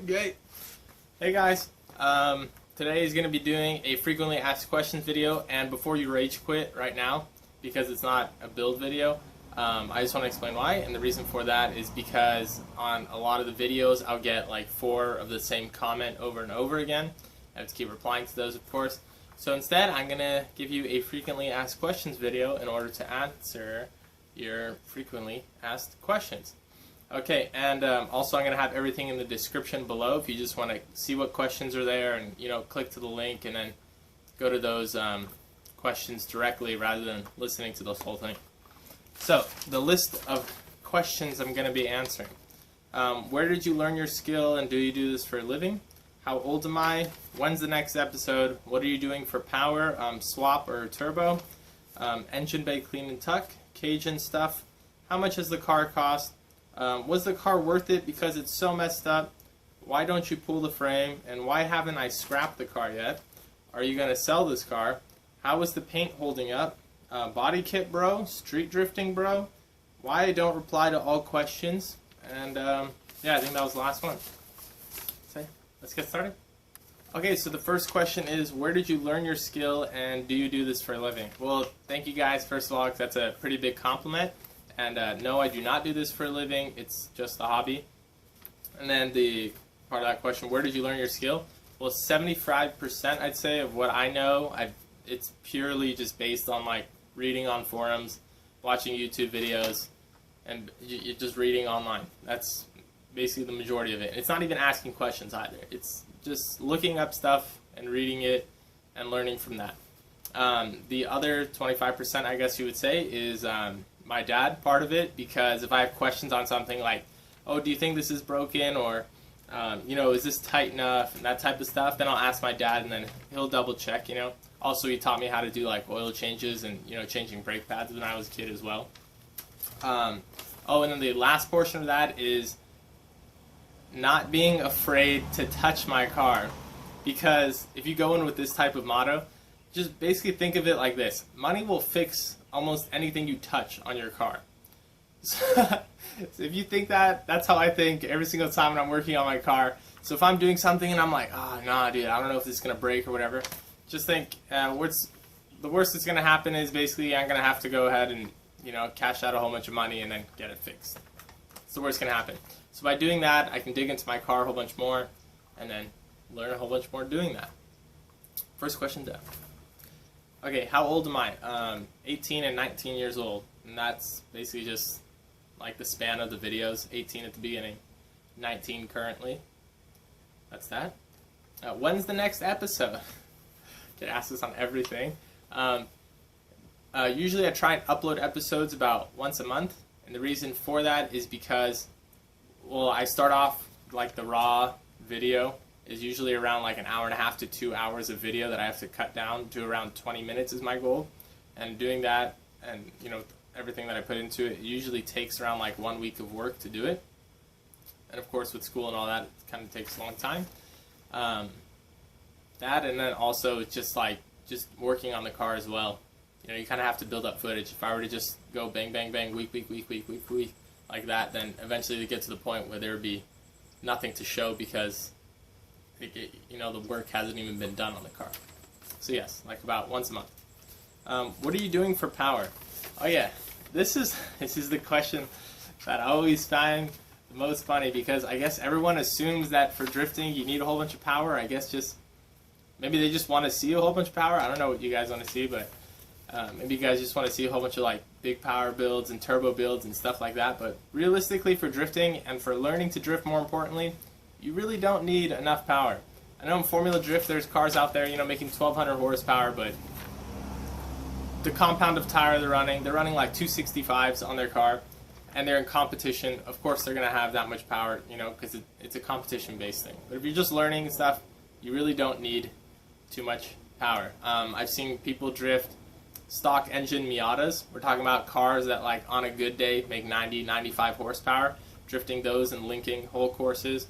Great. Hey guys, today is going to be doing a frequently asked questions video, and before you rage quit right now, because it's not a build video, I just want to explain why, and the reason for that is because on a lot of the videos I'll get like 4 of the same comment over and over again. I have to keep replying to those, of course. So instead, I'm going to give you a frequently asked questions video in order to answer your frequently asked questions. Okay, and also I'm going to have everything in the description below if you just want to see what questions are there, and click to the link and then go to those questions directly rather than listening to this whole thing. So, the list of questions I'm going to be answering. Where did you learn your skill, and do you do this for a living? How old am I? When's the next episode? What are you doing for power, swap or turbo? Engine bay clean and tuck, Cajun stuff. How much does the car cost? Was the car worth it because it's so messed up? Why don't you pull the frame? And why haven't I scrapped the car yet? Are you going to sell this car? How is the paint holding up? Bodykit bro? Street drifting bro? Why I don't reply to all questions? And yeah, I think that was the last one. So let's get started. Okay, so the first question is, where did you learn your skill, and do you do this for a living? Well, thank you guys, first of all, because that's a pretty big compliment. And no, I do not do this for a living. It's just a hobby. And then the part of that question, where did you learn your skill? Well, 75% I'd say of what I know, it's purely just based on like reading on forums, watching YouTube videos, and just reading online. That's basically the majority of it. It's not even asking questions either. It's just looking up stuff and reading it and learning from that. The other 25%, I guess you would say, is my dad part of it, because if I have questions on something like, oh, do you think this is broken, or is this tight enough, and that type of stuff, then I'll ask my dad, and then he'll double check. Also, he taught me how to do like oil changes and changing brake pads when I was a kid as well. Oh, and then the last portion of that is not being afraid to touch my car, because if you go in with this type of motto, just basically think of it like this: money will fix almost anything you touch on your car. So if you think that, that's how I think every single time when I'm working on my car. So if I'm doing something and I'm like, oh, nah, dude, I don't know if this is going to break or whatever, just think, the worst that's going to happen is basically I'm going to have to go ahead and, cash out a whole bunch of money and then get it fixed. It's the worst going to happen. So by doing that, I can dig into my car a whole bunch more and then learn a whole bunch more doing that. First question done. Okay, how old am I? 18 and 19 years old, and that's basically just like the span of the videos. 18 at the beginning, 19 currently. That's that. When's the next episode? Get asked this on everything. Usually I try and upload episodes about once a month, and the reason for that is because, well, I start off like the raw video is usually around like an hour and a half to 2 hours of video that I have to cut down to around 20 minutes is my goal. And doing that, and everything that I put into it, usually takes around like 1 week of work to do it. And of course with school and all that, it kind of takes a long time. That, and then also just working on the car as well. You kind of have to build up footage. If I were to just go bang, bang, bang, week, like that, then eventually it gets to the point where there would be nothing to show, because the work hasn't even been done on the car. So yes, like about once a month. What are you doing for power? Oh yeah, this is the question that I always find the most funny, because I guess everyone assumes that for drifting you need a whole bunch of power. I guess maybe they just want to see a whole bunch of power. I don't know what you guys want to see, but maybe you guys just want to see a whole bunch of like big power builds and turbo builds and stuff like that. But realistically, for drifting and for learning to drift, more importantly, you really don't need enough power. I know in Formula Drift there's cars out there, making 1,200 horsepower, but the compound of tire they're running like 265s on their car, and they're in competition. Of course they're going to have that much power, because it's a competition-based thing. But if you're just learning stuff, you really don't need too much power. I've seen people drift stock engine Miatas. We're talking about cars that, like, on a good day make 90, 95 horsepower, drifting those and linking whole courses.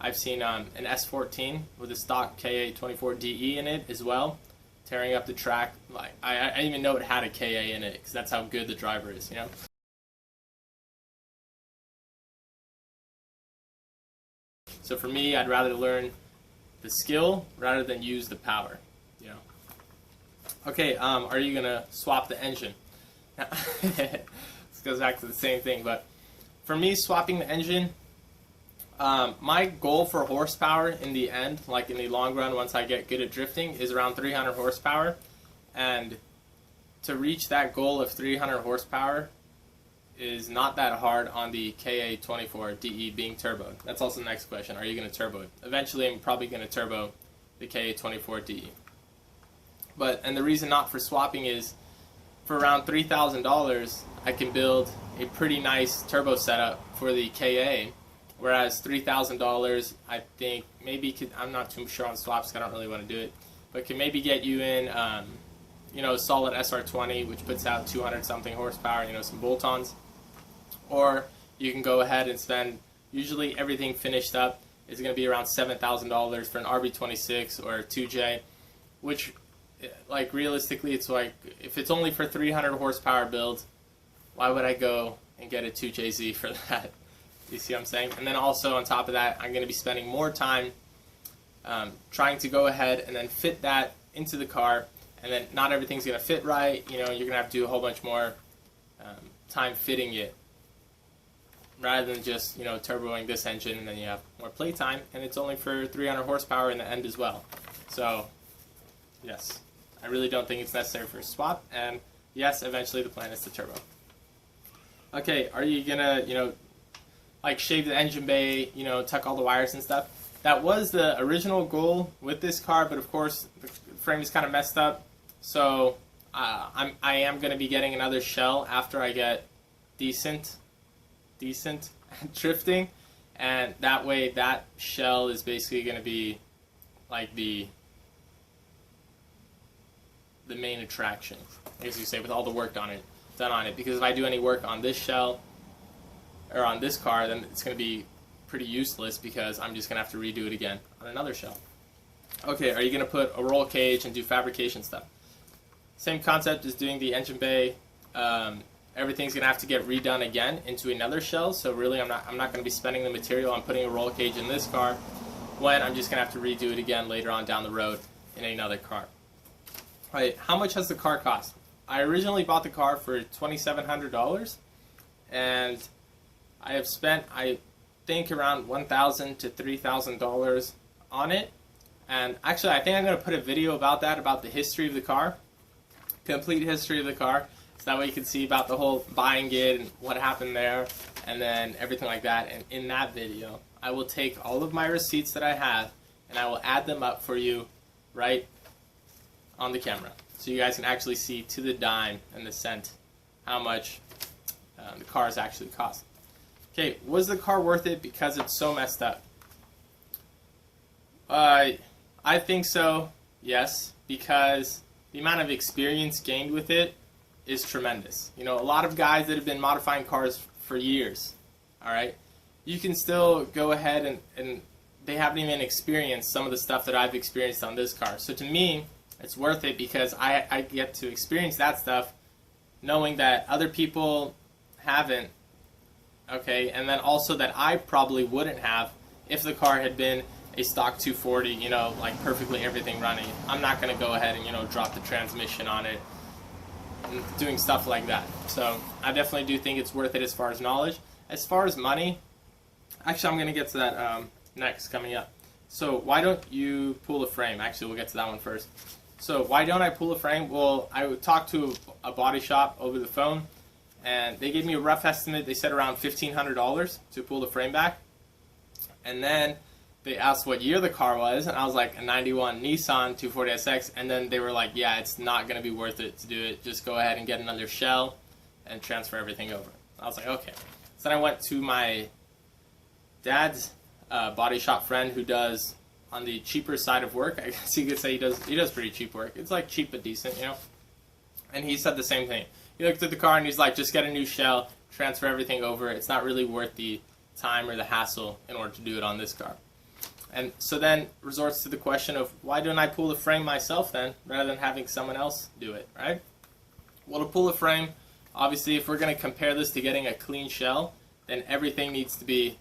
I've seen an S14 with a stock KA24DE in it as well, tearing up the track. Like I didn't even know it had a KA in it, because that's how good the driver is, So for me, I'd rather learn the skill rather than use the power. Okay, are you gonna swap the engine? This goes back to the same thing, but for me, swapping the engine, my goal for horsepower in the end, like in the long run, once I get good at drifting, is around 300 horsepower. And to reach that goal of 300 horsepower is not that hard on the KA24DE being turboed. That's also the next question. Are you going to turbo it? Eventually, I'm probably going to turbo the KA24DE. And the reason not for swapping is for around $3,000, I can build a pretty nice turbo setup for the KA, whereas $3,000, I think maybe I'm not too sure on swaps, because I don't really want to do it, but can maybe get you in, a solid SR20, which puts out 200 something horsepower, some bolt-ons, or you can go ahead and spend, usually everything finished up is going to be around $7,000 for an RB26 or a 2J, which, like, realistically, it's like, if it's only for 300 horsepower build, why would I go and get a 2JZ for that? You see what I'm saying? And then also on top of that, I'm going to be spending more time trying to go ahead and then fit that into the car, and then not everything's going to fit right. You're going to have to do a whole bunch more time fitting it, rather than just turboing this engine, and then you have more play time, and it's only for 300 horsepower in the end as well. So yes, I really don't think it's necessary for a swap, and yes, eventually the plan is to turbo. Okay, are you gonna like shave the engine bay, tuck all the wires and stuff? That was the original goal with this car, but of course the frame is kind of messed up. So I am going to be getting another shell after I get decent at drifting, and that way that shell is basically going to be like the main attraction, as you say, with all the work done on it. Because if I do any work on this shell or on this car, then it's going to be pretty useless, because I'm just going to have to redo it again on another shell. Okay, are you going to put a roll cage and do fabrication stuff? Same concept as doing the engine bay. Everything's going to have to get redone again into another shell, so really I'm not going to be spending the material on putting a roll cage in this car, when I'm just going to have to redo it again later on down the road in another car. All right, how much has the car cost? I originally bought the car for $2,700, and I have spent, I think, around $1,000 to $3,000 on it. And actually, I think I'm going to put a video about that, about the history of the car, complete history of the car, so that way you can see about the whole buying it and what happened there, and then everything like that. And in that video, I will take all of my receipts that I have, and I will add them up for you right on the camera, so you guys can actually see to the dime and the cent how much the cars actually cost. Okay, was the car worth it because it's so messed up? I think so, yes, because the amount of experience gained with it is tremendous. A lot of guys that have been modifying cars for years, alright, you can still go ahead and they haven't even experienced some of the stuff that I've experienced on this car. So to me, it's worth it because I get to experience that stuff knowing that other people haven't, okay, and then also that I probably wouldn't have if the car had been a stock 240, like perfectly everything running. I'm not going to go ahead and, drop the transmission on it and doing stuff like that. So I definitely do think it's worth it as far as knowledge. As far as money, actually I'm going to get to that next, coming up. So why don't you pull a frame? Actually, we'll get to that one first. So why don't I pull a frame? Well, I would talk to a body shop over the phone, and they gave me a rough estimate. They said around $1,500 to pull the frame back. And then they asked what year the car was, and I was like, a 91 Nissan 240SX, and then they were like, yeah, it's not going to be worth it to do it. Just go ahead and get another shell and transfer everything over. I was like, okay. So then I went to my dad's body shop friend who does on the cheaper side of work. I guess you could say he does pretty cheap work. It's like cheap but decent, And he said the same thing. He looked at the car and he's like, just get a new shell, transfer everything over. It's not really worth the time or the hassle in order to do it on this car. And so then resorts to the question of, why don't I pull the frame myself then, rather than having someone else do it, right? Well, to pull a frame, obviously if we're going to compare this to getting a clean shell, then everything needs to be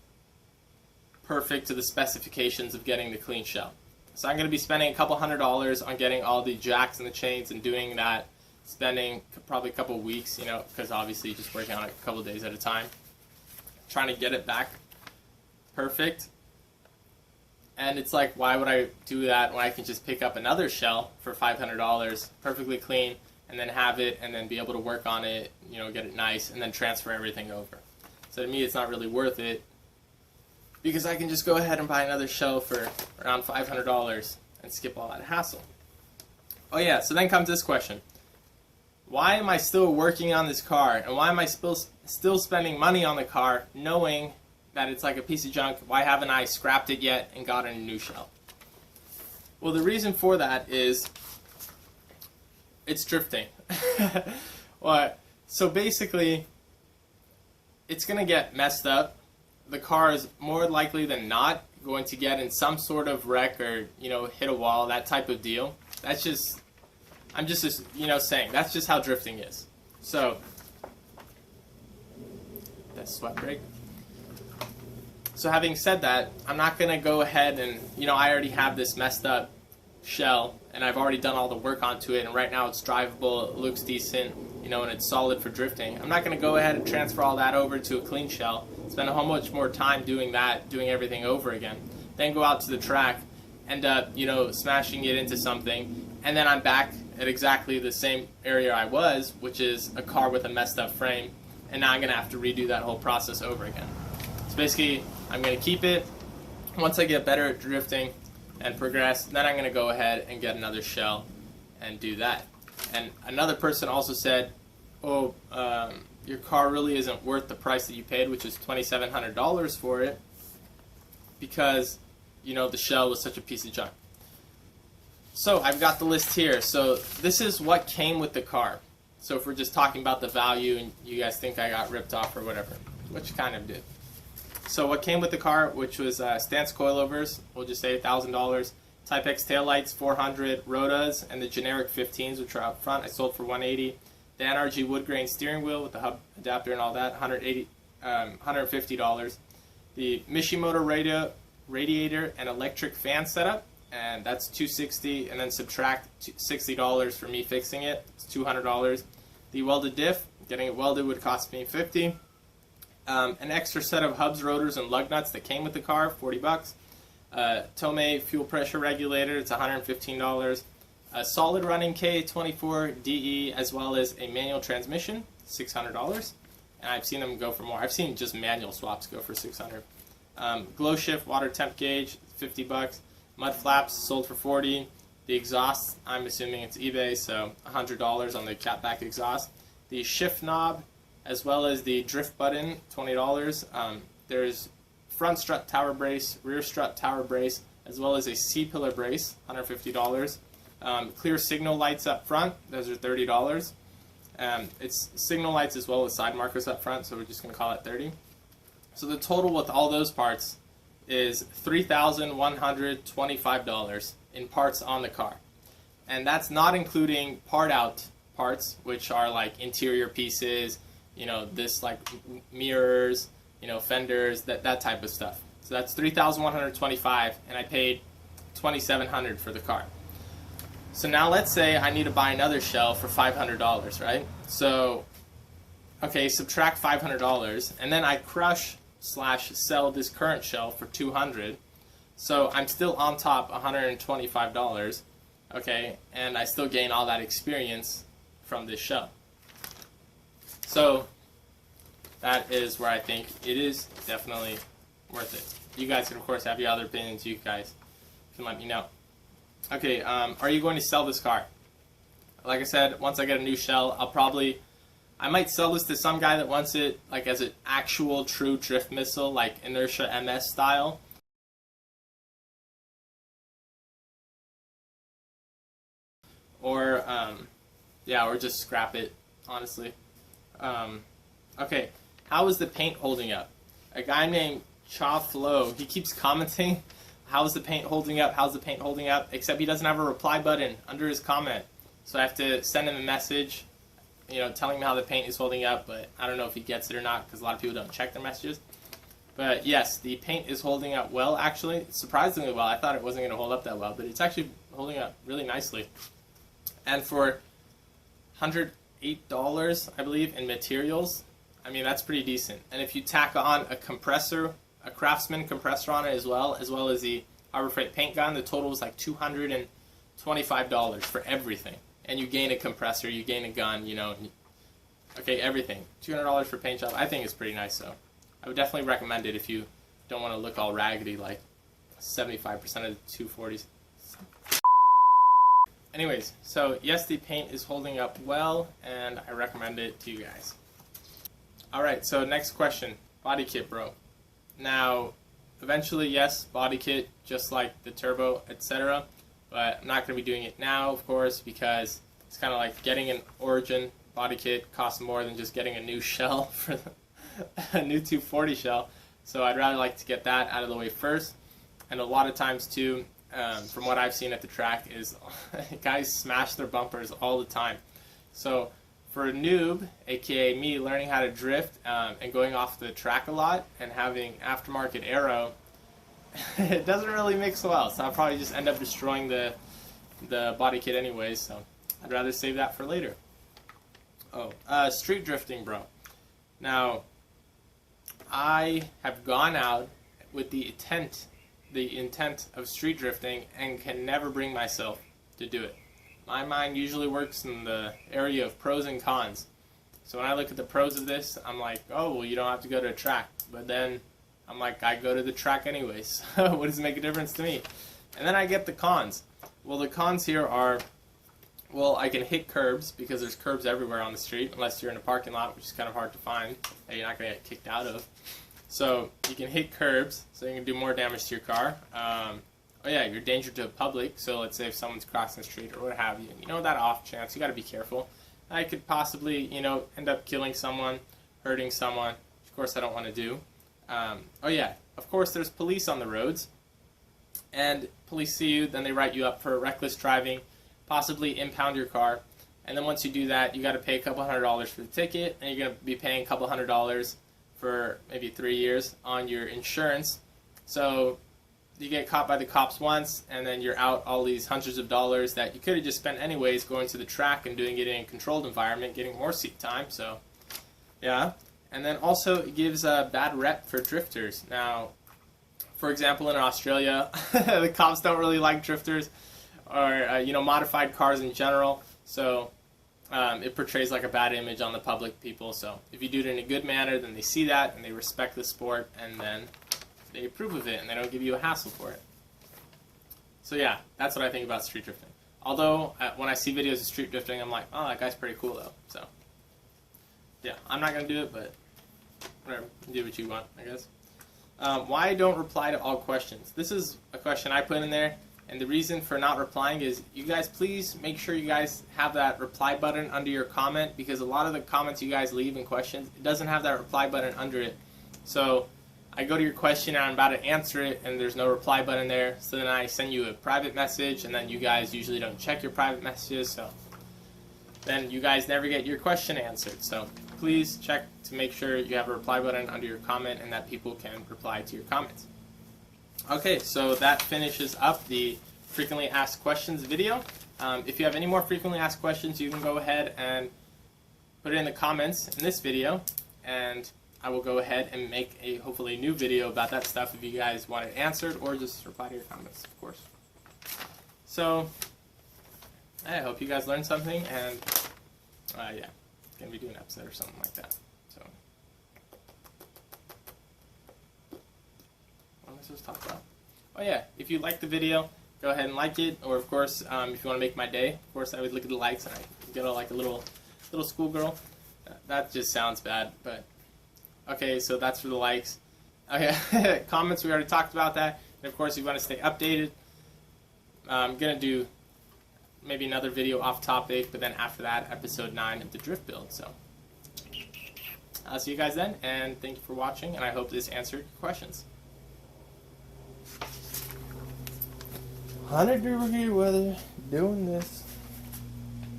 perfect to the specifications of getting the clean shell. So I'm going to be spending a couple $100s on getting all the jacks and the chains and doing that, spending probably a couple weeks, you know, because obviously just working on it a couple days at a time, trying to get it back perfect. And it's like, why would I do that when I can just pick up another shell for $500, perfectly clean, and then have it and then be able to work on it, you know, get it nice, and then transfer everything over. So to me, it's not really worth it, because I can just go ahead and buy another shell for around $500 and skip all that hassle. Oh yeah, so then comes this question. Why am I still working on this car, and why am I still spending money on the car knowing that it's like a piece of junk? Why haven't I scrapped it yet and gotten a new shell? Well, the reason for that is it's drifting. So basically, it's going to get messed up. The car is more likely than not going to get in some sort of wreck or, you know, hit a wall, that type of deal. That's just, I'm just, you know, saying, that's just how drifting is. So, that's sweat break. So having said that, I'm not going to go ahead and, you know, I already have this messed up shell, and I've already done all the work onto it, and right now it's drivable, it looks decent, you know, and it's solid for drifting. I'm not going to go ahead and transfer all that over to a clean shell, spend a whole much more time doing that, doing everything over again, then go out to the track, end up, you know, smashing it into something, and then I'm back at exactly the same area I was, which is a car with a messed up frame, and now I'm going to have to redo that whole process over again. So basically, I'm going to keep it. Once I get better at drifting and progress, then I'm going to go ahead and get another shell and do that. And another person also said, oh, your car really isn't worth the price that you paid, which is $2,700 for it, because, you know, the shell was such a piece of junk. So I've got the list here. So this is what came with the car. So if we're just talking about the value and you guys think I got ripped off or whatever, which kind of did. So what came with the car, which was stance coilovers, we'll just say $1,000, Type X taillights, $400, Rotas, and the generic 15s, which are out front, I sold for $180. The NRG wood grain steering wheel with the hub adapter and all that, $150. The Mishimoto radiator and electric fan setup, and that's $260, and then subtract $60 for me fixing it, it's $200. The welded diff, getting it welded would cost me $50. An extra set of hubs, rotors, and lug nuts that came with the car, $40. Tomei fuel pressure regulator, it's $115. A solid running K24 DE, as well as a manual transmission, $600. And I've seen them go for more. I've seen just manual swaps go for $600. Glow shift water temp gauge, $50. Mud flaps sold for $40. The exhaust, I'm assuming it's eBay, so $100 on the catback exhaust. The shift knob, as well as the drift button, $20. There's front strut tower brace, rear strut tower brace, as well as a C-pillar brace, $150. Clear signal lights up front, those are $30. It's signal lights as well as side markers up front, so we're just going to call it $30. So the total with all those parts is $3,125 in parts on the car. And that's not including part out parts, which are like interior pieces, you know, this like mirrors, you know, fenders, that type of stuff. So that's $3,125, and I paid $2,700 for the car. So now let's say I need to buy another shell for $500, right? So, okay, subtract $500, and then I crush/sell this current shell for $200. So I'm still on top $125, okay, and I still gain all that experience from this shell. So that is where I think it is definitely worth it. You guys can, of course, have your other opinions. You guys can let me know. Okay, are you going to sell this car? Like I said, once I get a new shell, I might sell this to some guy that wants it like as an actual true drift missile, like Inertia MS style. Or, yeah, or just scrap it, honestly. Okay, how is the paint holding up? A guy named Chavez, he keeps commenting, how's the paint holding up, how's the paint holding up, except he doesn't have a reply button under his comment. So I have to send him a message, you know, telling him how the paint is holding up, but I don't know if he gets it or not, because a lot of people don't check their messages. But yes, the paint is holding up well, actually. Surprisingly well. I thought it wasn't going to hold up that well, but it's actually holding up really nicely. And for $108, I believe, in materials, I mean, that's pretty decent. And if you tack on a compressor, a Craftsman compressor on it as well as the Harbor Freight paint gun, the total was like $225 for everything. And you gain a compressor, you gain a gun, you know, okay, everything. $200 for paint job, I think it's pretty nice, so I would definitely recommend it if you don't want to look all raggedy like 75% of the 240s. Anyways, so yes, the paint is holding up well, and I recommend it to you guys. Alright, so next question. Bodykit, bro. Now, eventually, yes, Bodykit, just like the turbo, etc. But I'm not going to be doing it now, of course, because it's kind of like getting an origin Bodykit costs more than just getting a new shell for a new 240 shell. So I'd rather like to get that out of the way first. And a lot of times, too, from what I've seen at the track, is guys smash their bumpers all the time. So for a noob, aka me, learning how to drift and going off the track a lot and having aftermarket aero, it doesn't really mix well. So I'll probably just end up destroying the body kit anyways. So I'd rather save that for later. Street drifting, bro. Now, I have gone out with the intent of street drifting and can never bring myself to do it. My mind usually works in the area of pros and cons. So when I look at the pros of this, I'm like, oh, well, you don't have to go to a track. But then I'm like, I go to the track anyways. What does it make a difference to me? And then I get the cons. Well, the cons here are, well, I can hit curbs because there's curbs everywhere on the street, unless you're in a parking lot, which is kind of hard to find, that you're not going to get kicked out of. So you can hit curbs, so you can do more damage to your car. Oh yeah, you're a danger to the public, so let's say if someone's crossing the street or what have you, you know, that off chance, you got to be careful. I could possibly, you know, end up killing someone, hurting someone, which of course I don't want to do. Oh yeah, of course there's police on the roads, and police see you, then they write you up for reckless driving, possibly impound your car, and then once you do that, you got to pay a couple $100s for the ticket, and you're going to be paying a couple $100s for maybe 3 years on your insurance. So you get caught by the cops once, and then you're out all these hundreds of dollars that you could have just spent anyways going to the track and doing it in a controlled environment, getting more seat time. So yeah, and then also it gives a bad rep for drifters. Now, for example, in Australia, the cops don't really like drifters or you know, modified cars in general. So it portrays like a bad image on the public people. So if you do it in a good manner, then they see that and they respect the sport, and then they approve of it and they don't give you a hassle for it. So yeah, that's what I think about street drifting. Although when I see videos of street drifting, I'm like, oh, that guy's pretty cool though. So yeah, I'm not gonna do it, but whatever, do what you want, I guess. Why don't reply to all questions? This is a question I put in there. And the reason for not replying is, you guys please make sure you guys have that reply button under your comment, because a lot of the comments you guys leave in questions, it doesn't have that reply button under it. So I go to your question and I'm about to answer it and there's no reply button there. So then I send you a private message, and then you guys usually don't check your private messages, so then you guys never get your question answered. So please check to make sure you have a reply button under your comment and that people can reply to your comments. Okay, so that finishes up the frequently asked questions video. If you have any more frequently asked questions, you can go ahead and put it in the comments in this video, and I will go ahead and make a hopefully new video about that stuff if you guys want it answered, or just reply to your comments, of course. So I hope you guys learned something, and yeah, gonna be doing an episode or something like that. So what am I supposed to talk about? Oh yeah, if you like the video, go ahead and like it, or of course, if you want to make my day, of course I would look at the likes and I get like a little schoolgirl. That just sounds bad, but okay, so that's for the likes. Okay, comments, we already talked about that. And of course, if you want to stay updated, I'm going to do maybe another video off topic, but then after that, episode 9 of the drift build. So I'll see you guys then, and thank you for watching, and I hope this answered your questions. 100-degree weather, doing this.